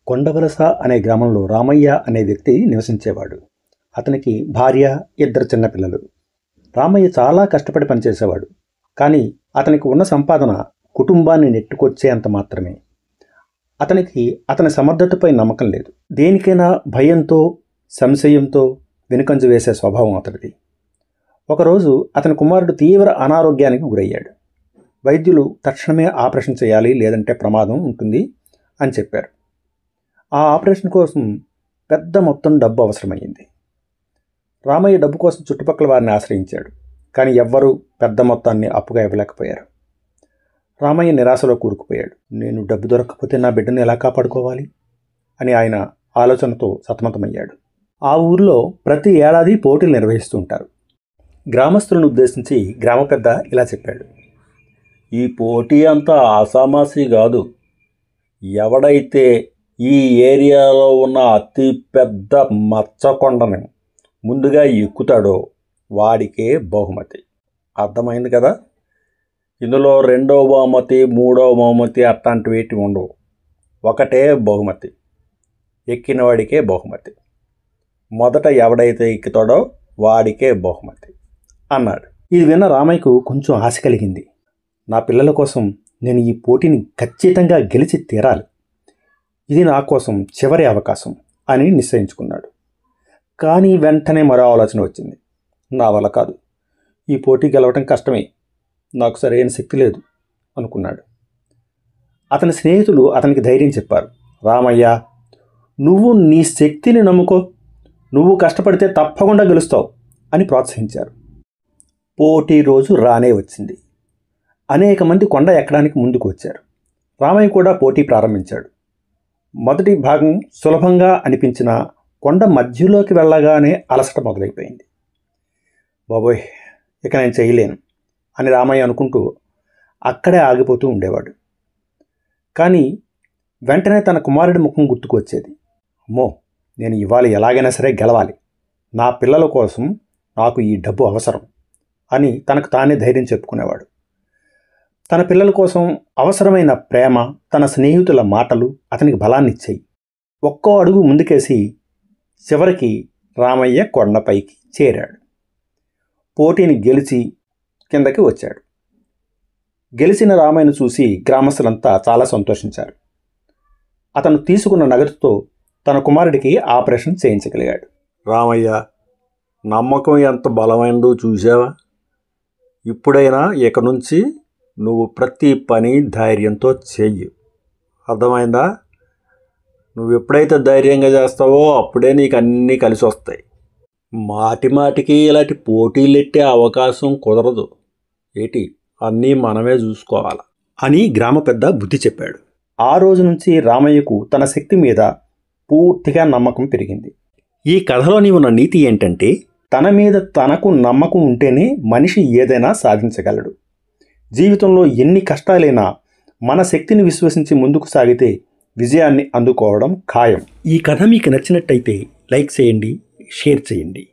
కొండవలస అనే గ్రామంలో రామయ్య అనే వ్యక్తి నివసించేవాడు. అతనికి భార్య, 2 చిన్నపిల్లలు. రామయ్య చాలా కష్టపడి పనిచేసేవాడు. కానీ అతనికి ఉన్న సంపాదన కుటుంబాన్ని నెట్టుకొచ్చేంత మాత్రమే. అతనికి అతని సమర్థతపై నమ్మకం లేదు. దేనికైనా భయంతో, సంశయంతో వెనుకంజ వేసే స్వభావం అతడిది. ఒకరోజు అతని కుమారుడు తీవ్ర అనారోగ్యానికి గురయ్యాడు. వైద్యులు తక్షణమే ఆపరేషన్ చేయాలి, లేదంటే ప్రమాదం ఉంటుంది అని చెప్పారు. ఆ ఆపరేషన్ కోసం పెద్ద మొత్తం డబ్బు అవసరమైంది. రామయ్య డబ్బు కోసం చుట్టుపక్కల వారిని ఆశ్రయించాడు. కానీ ఎవ్వరూ పెద్ద మొత్తాన్ని అప్పుగా ఇవ్వలేకపోయారు. రామయ్య నిరాశలో కూరుకుపోయాడు. నేను డబ్బు దొరకకపోతే నా బిడ్డను ఎలా కాపాడుకోవాలి అని ఆయన ఆలోచనతో సతమతమయ్యాడు. ఆ ఊరిలో ప్రతి ఏడాది పోటీలు నిర్వహిస్తూ ఉంటారు. గ్రామస్తులను ఉద్దేశించి గ్రామ పెద్ద ఇలా చెప్పాడు: ఈ పోటీ అంతా ఆసామాసీ కాదు. ఎవడైతే ఈ ఏరియాలో ఉన్న అతి పెద్ద మచ్చకొండని ముందుగా ఎక్కుతాడో వాడికే బహుమతి. అర్థమైంది కదా? ఇందులో 2వ బహుమతి, 3వ బహుమతి అట్లాంటివి ఉండవు. ఒకటే బహుమతి, ఎక్కిన వాడికే బహుమతి. మొదట ఎవడైతే ఎక్కుతాడో వాడికే బహుమతి అన్నాడు. ఇది విన్న రామయ్యకు కొంచెం ఆశ కలిగింది. నా పిల్లల కోసం నేను ఈ పోటీని ఖచ్చితంగా గెలిచి తీరాలి. ఇది నా కోసం చివరి అవకాశం అని నిశ్చయించుకున్నాడు. కానీ వెంటనే మరో ఆలోచన వచ్చింది. నా వల్ల కాదు, ఈ పోటీ గెలవటం కష్టమే, నాకు సరైన శక్తి లేదు అనుకున్నాడు. అతని స్నేహితులు అతనికి ధైర్యం చెప్పారు. రామయ్య, నువ్వు నీ శక్తిని నమ్ముకో, నువ్వు కష్టపడితే తప్పకుండా గెలుస్తావు అని ప్రోత్సహించారు. పోటీ రోజు రానే వచ్చింది. అనేక మంది కొండ ఎక్కడానికి ముందుకు వచ్చారు. రామయ్య కూడా పోటీ ప్రారంభించాడు. మొదటి భాగం సులభంగా అనిపించిన కొండ మధ్యలోకి వెళ్ళగానే అలసట మొదలైపోయింది. బాబోయ్, ఇక నేను చేయలేను అని రామయ్య అనుకుంటూ అక్కడే ఆగిపోతూ ఉండేవాడు. కానీ వెంటనే తన కుమారుడి ముఖం గుర్తుకు వచ్చేది. అమ్మో, నేను ఇవాళ ఎలాగైనా సరే గెలవాలి, నా పిల్లల కోసం నాకు ఈ డబ్బు అవసరం అని తనకు తానే ధైర్యం చెప్పుకునేవాడు. తన పిల్లల కోసం అవసరమైన ప్రేమ, తన స్నేహితుల మాటలు అతనికి బలాన్నిచ్చాయి. ఒక్కో అడుగు ముందుకేసి చివరికి రామయ్య కొండపైకి చేరాడు. పోటీని గెలిచి కిందకి వచ్చాడు. గెలిచిన రామయ్యను చూసి గ్రామస్తులంతా చాలా సంతోషించారు. అతను తీసుకున్న నగదుతో తన కుమారుడికి ఆపరేషన్ చేయించగలిగాడు. రామయ్య, నమ్మకం ఎంత బలమైనదో చూసావా? ఇప్పుడైనా ఇక నుంచి నువ్వు ప్రతి పని ధైర్యంతో చెయ్యి. అర్థమైందా? నువ్వు ఎప్పుడైతే ధైర్యంగా చేస్తావో అప్పుడే నీకు అన్నీ కలిసి వస్తాయి. మాటి మాటికి ఇలాంటి పోటీలు ఎట్టే అవకాశం కుదరదు. అన్నీ మనమే చూసుకోవాలి అని గ్రామ పెద్ద బుద్ధి చెప్పాడు. ఆ రోజు నుంచి రామయ్యకు తన శక్తి మీద పూర్తిగా నమ్మకం పెరిగింది. ఈ కథలోని ఉన్న నీతి ఏంటంటే, తన మీద తనకు నమ్మకం ఉంటేనే మనిషి ఏదైనా సాధించగలడు. జీవితంలో ఎన్ని కష్టాలైనా మన శక్తిని విశ్వసించి ముందుకు సాగితే విజయాన్ని అందుకోవడం ఖాయం. ఈ కథ మీకు నచ్చినట్టయితే లైక్ చేయండి, షేర్ చేయండి.